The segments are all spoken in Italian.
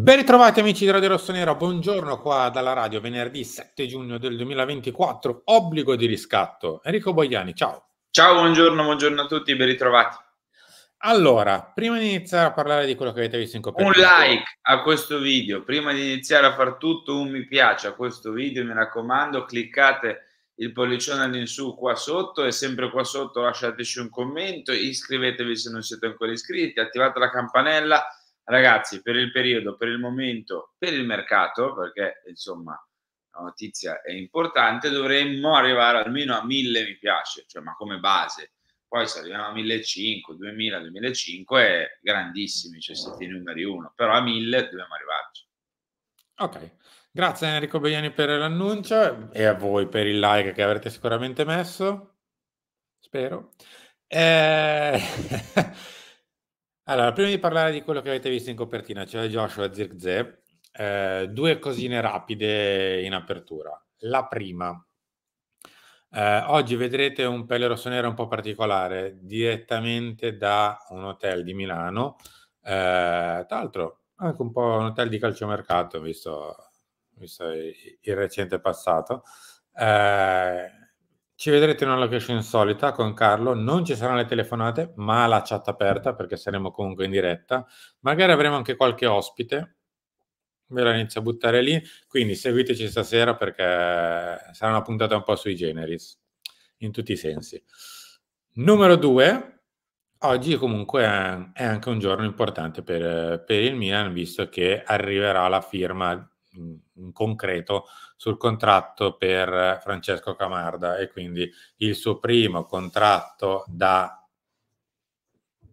Ben ritrovati amici di Radio Rossonera, buongiorno qua dalla radio, venerdì 7 giugno del 2024, obbligo di riscatto. Enrico Boiani, ciao. Ciao, buongiorno a tutti, ben ritrovati. Allora, prima di iniziare a parlare di quello che avete visto in Un copertina, like a questo video, prima di iniziare a far tutto un mi piace a questo video, mi raccomando, cliccate il pollicione all'insù qua sotto e sempre qua sotto lasciateci un commento, iscrivetevi se non siete ancora iscritti, attivate la campanella. Ragazzi, per il periodo, per il momento, per il mercato, perché insomma la notizia è importante, dovremmo arrivare almeno a 1000 mi piace, cioè ma come base. Poi se arriviamo a 1500, 2000, 2005 grandissimi, cioè siete i numeri uno, però a 1000 dobbiamo arrivarci. ok. Grazie Enrico Boiani per l'annuncio e a voi per il like che avrete sicuramente messo, spero. Allora, prima di parlare di quello che avete visto in copertina, cioè Joshua Zirkzee, due cosine rapide in apertura. La prima, oggi vedrete un pelle rossonero un po' particolare, direttamente da un hotel di Milano, tra l'altro anche un po' un hotel di calciomercato, visto il recente passato. Ci vedrete in una location insolita con Carlo, non ci saranno le telefonate, ma la chat aperta perché saremo comunque in diretta. Magari avremo anche qualche ospite, ve la inizio a buttare lì, quindi seguiteci stasera perché sarà una puntata un po' sui generis, in tutti i sensi. Numero 2, oggi comunque è anche un giorno importante per il Milan, visto che arriverà la firma in concreto sul contratto per Francesco Camarda e quindi il suo primo contratto da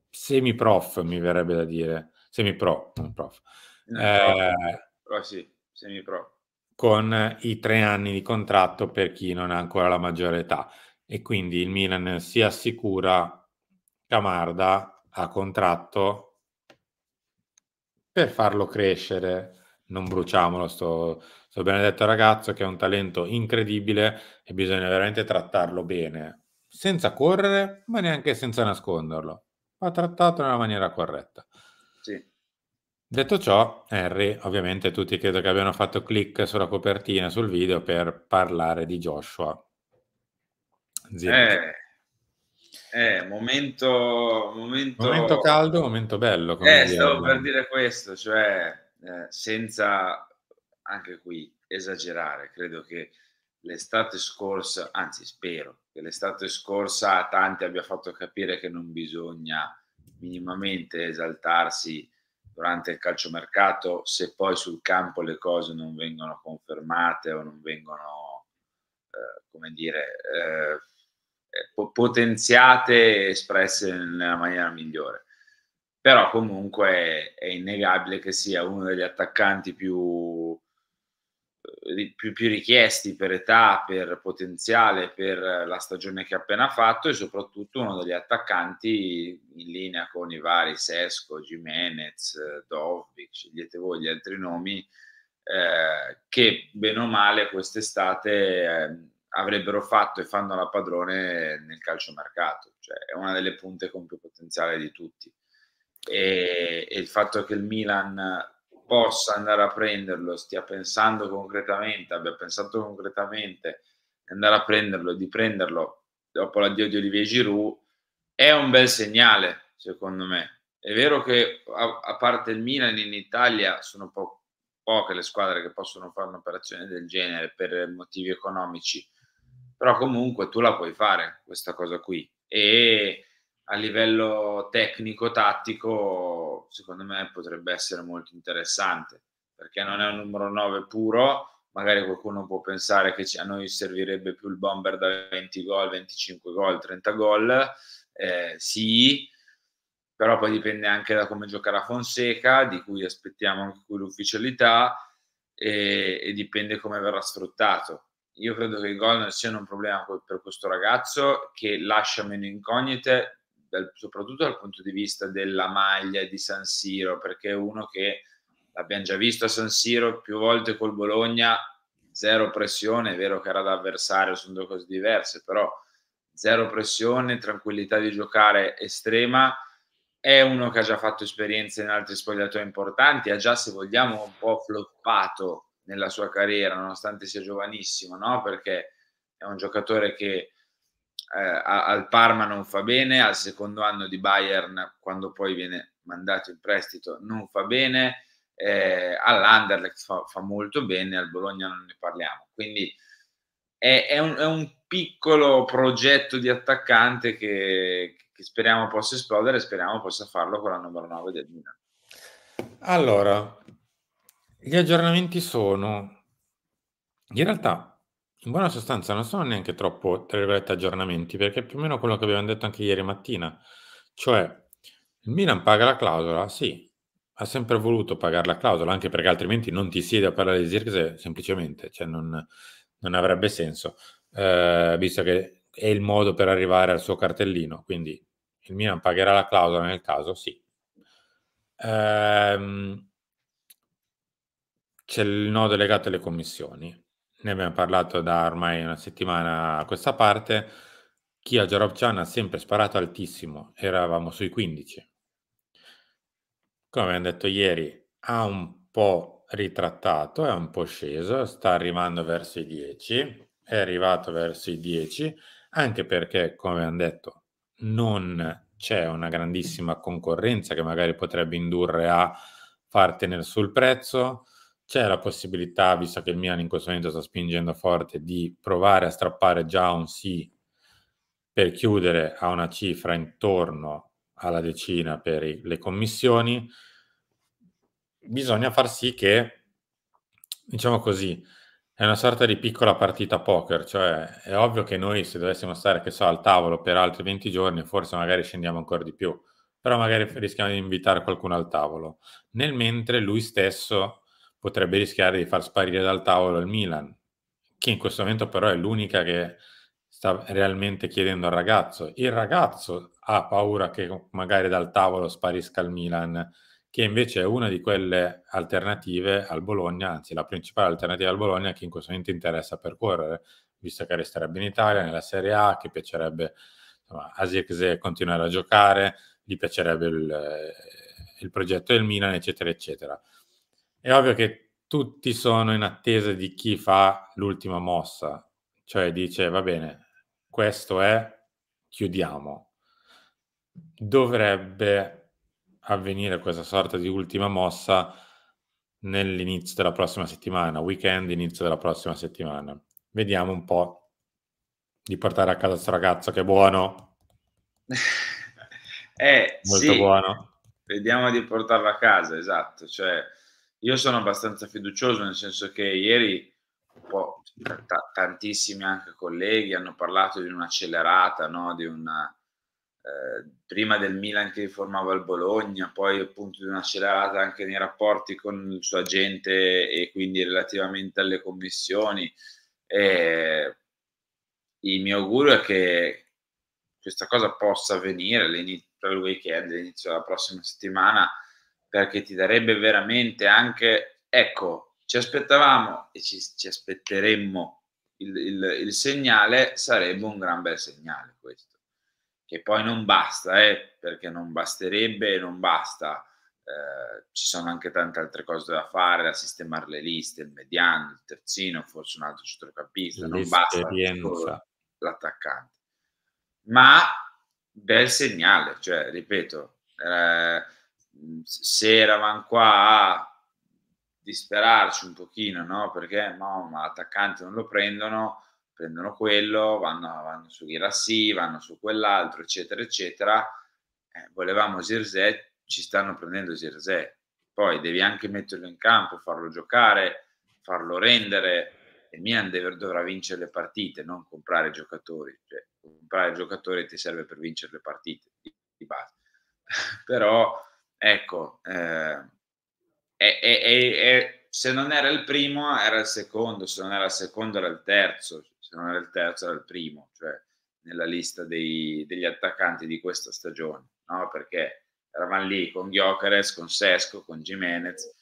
semi-prof, mi verrebbe da dire, semi-pro, non prof. Però sì, semi-pro. Con i 3 anni di contratto per chi non ha ancora la maggiore età e quindi il Milan si assicura Camarda a contratto per farlo crescere. Non bruciamolo sto benedetto ragazzo che è un talento incredibile e bisogna veramente trattarlo bene, senza correre, ma neanche senza nasconderlo. Va trattato nella maniera corretta. Sì. Detto ciò, Henry, ovviamente tutti credo che abbiano fatto click sulla copertina, sul video per parlare di Joshua Zirkzee. Momento Momento caldo, momento bello, come stavo per direbbe. dire questo, cioè, senza anche qui esagerare, credo che l'estate scorsa, anzi spero che l'estate scorsa a tanti abbia fatto capire che non bisogna minimamente esaltarsi durante il calciomercato se poi sul campo le cose non vengono confermate o non vengono, come dire, potenziate e espresse nella maniera migliore. Però comunque è innegabile che sia uno degli attaccanti più richiesti per età, per potenziale, per la stagione che ha appena fatto e soprattutto uno degli attaccanti in linea con i vari Sesko, Gimenez, Dovbyk, scegliete voi gli altri nomi, che bene o male quest'estate avrebbero fatto e fanno la padrone nel calciomercato, cioè è una delle punte con più potenziale di tutti. E il fatto che il Milan possa andare a prenderlo, stia pensando concretamente, abbia pensato concretamente di andare a prenderlo, di prenderlo dopo l'addio di Olivier Giroud, è un bel segnale, secondo me. È vero che a parte il Milan in Italia sono poche le squadre che possono fare un'operazione del genere per motivi economici, però comunque tu la puoi fare questa cosa qui e a livello tecnico-tattico secondo me potrebbe essere molto interessante perché non è un numero 9 puro, magari qualcuno può pensare che a noi servirebbe più il bomber da 20 gol, 25 gol, 30 gol, sì, però poi dipende anche da come giocherà Fonseca, di cui aspettiamo anche qui l'ufficialità e dipende come verrà sfruttato. Io credo che il gol non sia un problema per questo ragazzo che lascia meno incognite, soprattutto dal punto di vista della maglia di San Siro, perché è uno che l'abbiamo già visto a San Siro più volte col Bologna, zero pressione, è vero che era da avversario, sono due cose diverse, però zero pressione, tranquillità di giocare estrema è uno che ha già fatto esperienze in altri spogliatoi importanti, ha già, se vogliamo, un po' floppato nella sua carriera, nonostante sia giovanissimo, no, perché è un giocatore che, al Parma non fa bene, al secondo anno di Bayern, quando poi viene mandato in prestito, non fa bene, all'Anderlecht fa molto bene, al Bologna non ne parliamo. Quindi è un piccolo progetto di attaccante che speriamo possa esplodere e speriamo possa farlo con la numero 9 del Milan. Allora, gli aggiornamenti sono in realtà, in buona sostanza non sono neanche troppo, tra virgolette, "aggiornamenti", perché è più o meno quello che abbiam detto anche ieri mattina. Cioè, il Milan paga la clausola? Sì, ha sempre voluto pagar la clausola, anche perché altrimenti non ti siedi a parlare di Zirkzee semplicemente, cioè non avrebbe senso, visto che è il modo per arrivare al suo cartellino, quindi il Milan pagherà la clausola nel caso? Sì. C'è il nodo legato alle commissioni. Ne abbiam parlato da ormai una settimana a questa parte. Kia Jorovcian ha sempre sparato altissimo, eravamo sui 15. Come abbiam detto ieri, ha un po' ritrattato, è un po' sceso, sta arrivando verso i 10, è arrivato verso i 10, anche perché, come abbiam detto, non c'è una grandissima concorrenza che magari potrebbe indurre a far tener su il prezzo. C'è la possibilità, visto che il Milan in questo momento sta spingendo forte, di provare a strappare già un sì per chiudere a una cifra intorno alla decina per le commissioni. Bisogna far sì che, diciamo così, è una sorta di piccola partita poker, cioè è ovvio che noi se dovessimo stare, che so, al tavolo per altri 20 giorni, forse magari scendiamo ancora di più, però magari rischiamo di invitare qualcuno al tavolo. Nel mentre lui stesso potrebbe rischiare di far sparire dal tavolo il Milan, che in questo momento però è l'unica che sta realmente chiedendo al ragazzo. Il ragazzo ha paura che magari dal tavolo sparisca il Milan, che invece è una di quelle alternative al Bologna, anzi la principale alternativa al Bologna che in questo momento interessa percorrere, visto che resterebbe in Italia, nella Serie A, che piacerebbe, insomma, a Zirkzee continuare a giocare, gli piacerebbe il progetto del Milan, eccetera, eccetera. È ovvio che tutti sono in attesa di chi fa l'ultima mossa, cioè dice va bene, questo è, chiudiamo. Dovrebbe avvenire questa sorta di ultima mossa nell'inizio della prossima settimana, weekend, inizio della prossima settimana. Vediamo un po' di portare a casa sto ragazzo che è buono, molto Sì, buono. vediamo di portarlo a casa, esatto. Cioè, io sono abbastanza fiducioso, nel senso che ieri un po' tantissimi anche colleghi hanno parlato di un'accelerata, no, di una prima del Milan che riformava il Bologna, poi appunto di un'accelerata anche nei rapporti con il suo agente e quindi relativamente alle commissioni. Ehm Il mio augurio è che questa cosa possa avvenire tra il weekend e l'inizio della prossima settimana, perché ti darebbe veramente anche, ecco, ci aspettavamo e ci aspetteremmo il segnale, sarebbe un gran bel segnale questo. Che poi non basta, perché non basterebbe e non basta. Ci sono anche tante altre cose da fare, da sistemare le liste, il mediano, il terzino, forse un altro centrocampista, non basta solo L'esperienza. l'attaccante. Ma bel segnale, cioè ripeto, se eravam qua a disperarci un pochino, no, perché no, ma l'attaccante non lo prendono quello, vanno su Guirassy, vanno su quell'altro, eccetera, eccetera. Volevamo Zirkzee, ci stanno prendendo Zirkzee. Poi devi anche metterlo in campo, farlo giocare, farlo rendere. Il Milan dovrà vincere le partite, non comprare giocatori. Cioè, comprare giocatori ti serve per vincere le partite di base. Però ecco, se non era il primo era il secondo, se non era il secondo era il terzo, se non era il terzo era il primo, cioè nella lista degli attaccanti di questa stagione, no? Perché eravamo lì con Gyökeres, con Sesko, con Gimenez,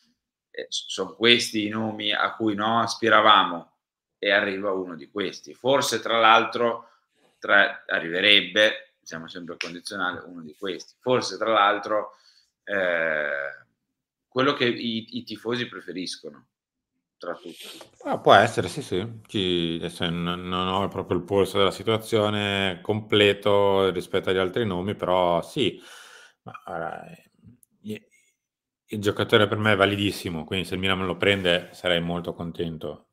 sono questi i nomi a cui no, aspiravamo e arriva uno di questi. Forse tra l'altro arriverebbe siamo sempre condizionali, uno di questi. Forse tra l'altro quello che i tifosi preferiscono tra tutti. Può essere, sì, sì. Adesso non ho proprio il polso della situazione completo rispetto agli altri nomi, però sì. Ma guarda, i il giocatore per me è validissimo, quindi se il Milan me lo prende sarei molto contento.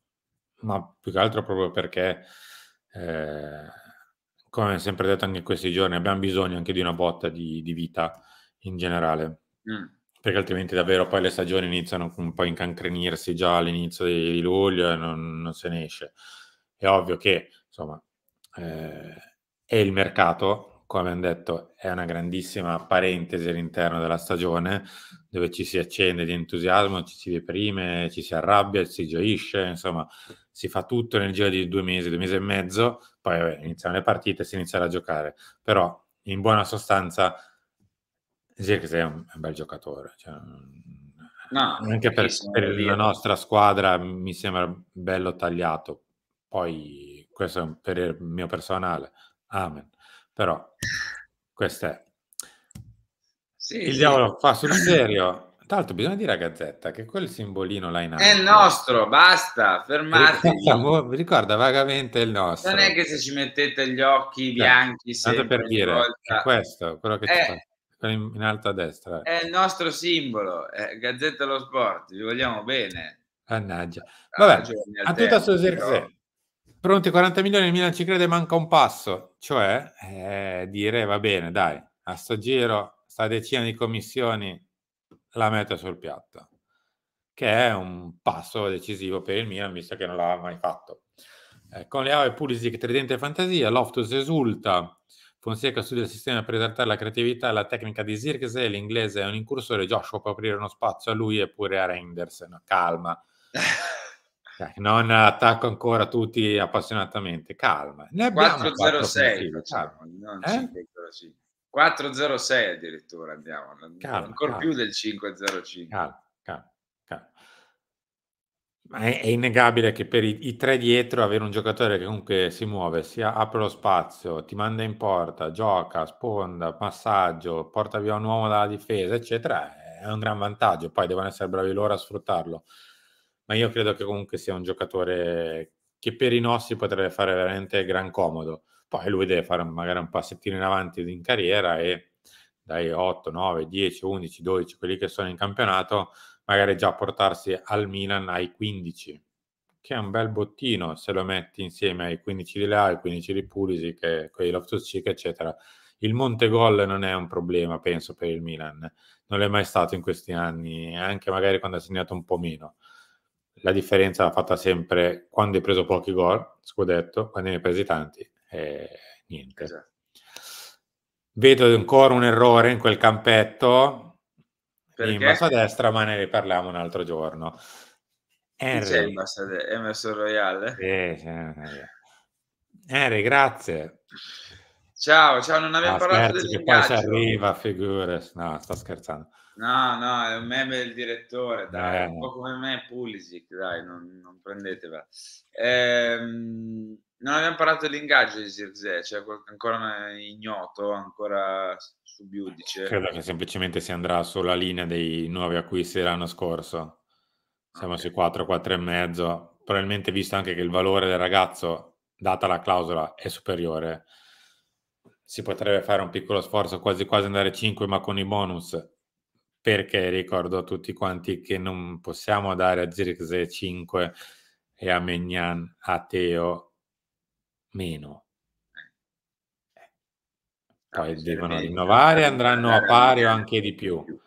Ma più che altro proprio perché, ehm, come sempre detto anche in questi giorni, abbiam bisogno anche di una botta di vita in generale, Mh. perché altrimenti davvero poi le stagioni iniziano un po' a incancrenirsi già all'inizio di luglio e non se ne esce. È ovvio che, insomma, ehm, è il mercato, come abbiam detto, è una grandissima parentesi all'interno della stagione, dove ci si accende di entusiasmo, ci si deprime, ci si arrabbia, si gioisce, insomma si fa tutto nel giro di 2 mesi e mezzo, poi vabbè iniziano le partite e si inizierà a giocare. Però in buona sostanza Zirkzee è un bel giocatore, cioè, No, anche bellissimo per da la dire. nostra squadra mi sembra bello tagliato. Poi questo è un parere mio personale, amen. Però questo è. Sì, Il sì. diavolo fa sul serio. Tra l'altro bisogna dire a Gazzetta che quel simbolino là in È il alto nostro, basta, fermatevi. mi ricorda vagamente il Non è nostro. che se ci mettete gli occhi Cioè, bianchi tanto sempre per ogni dire, è volta questo, quello che ci eh, fa quello in alto a destra. è il nostro simbolo, Gazzetta dello Sport, vi vogliamo bene. Mannaggia. A Vabbè, giorni a tutto alterni su però Zirkzee. Pronti 40 milioni, il Milan ci crede, manca un passo, cioè, dire: "Va bene dai, a sto giro, 'sta decina di commissioni la metto sul piatto", che è un passo decisivo per il Milan, visto che non l'aveva mai fatto. Con Leao e Pulisic tridente fantasia, Loftus esulta, Fonseca studia il sistema per esaltare la creatività e la tecnica di Zirkzee, l'inglese è un incursore, Joshua può aprire uno spazio a lui e pure a Reinders. No, calma. Non attacco ancora tutti appassionatamente, calma. Ne abbiamo 4 406 offensivi, calma. facciamo, non Eh? 505. 406 addirittura andiamo, Calma, ancor più calma, del 505. calma, calma, calma. Ma è innegabile che per i 3 dietro avere un giocatore che comunque si muove, apre lo spazio, ti manda in porta, gioca, sponda, passaggio, porta via un uomo dalla difesa, eccetera, è un gran vantaggio. Poi devono essere bravi loro a sfruttarlo. Ma io credo che comunque sia un giocatore che per i nostri potrebbe fare veramente gran comodo. Poi lui deve fare magari un passettino in avanti in carriera e dai 8, 9, 10, 11, 12, quelli che sono in campionato, magari già portarsi al Milan ai 15, che è un bel bottino se lo metti insieme ai 15 di Leao, ai 15 di Pulisic, quelli di Loftus-Cheek, eccetera. Il montegol non è un problema, penso, per il Milan. Non l'è mai stato in questi anni, anche magari quando ha segnato un po' meno. La differenza l'ha fatta sempre quando hai preso pochi gol, scudetto, quando ne hai presi tanti, niente. Esatto. Vedo ancora un errore in quel campetto in Perché? basso a destra, ma ne riparliamo un altro giorno. Chi c'è in Henry, basso a de Emerson Royal? sì, sì, Henry, grazie. Ciao, ciao, non abbiam No, parlato scherzi che poi ci dell'ingaggio. arriva, figurati. No, sto scherzando. No, no, è un meme del direttore, dai, un po' No. come me Pulisic, dai, non prendetevela. Non abbiam parlato dell'ingaggio di Zirkzee, c'è ancora ignoto, ancora sub iudice? Credo che semplicemente si andrà sulla linea dei nuovi acquisti dell'anno scorso. Siamo Okay, sui 4, 4 e mezzo. Probabilmente visto anche che il valore del ragazzo, data la clausola, è superiore, si potrebbe fare un piccolo sforzo, quasi quasi andare 5, ma con i bonus, perché ricordo a tutti quanti che non possiamo dare a Zirkzee 5 e a Maignan, a Theo meno. Poi bisogna devono rinnovare e bisogna andranno a dare a pari o Maignan anche di di più. più.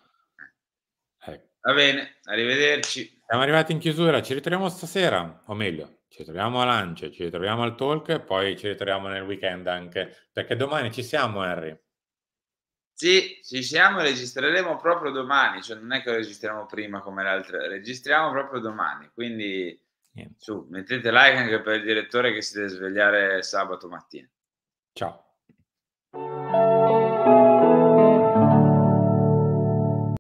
Ecco. Va bene, arrivederci. Siamo arrivati in chiusura, ci ritroviamo stasera, o meglio, ci ritroviamo a lunch, ci ritroviamo al talk e poi ci ritroviamo nel weekend anche, perché domani ci siamo, Henry. Sì, ci siamo e registreremo proprio domani, cioè non è che lo registriamo prima come le altre, registriamo proprio domani, quindi Niente. su, mettete like anche per il direttore che si deve svegliare sabato mattina. Ciao.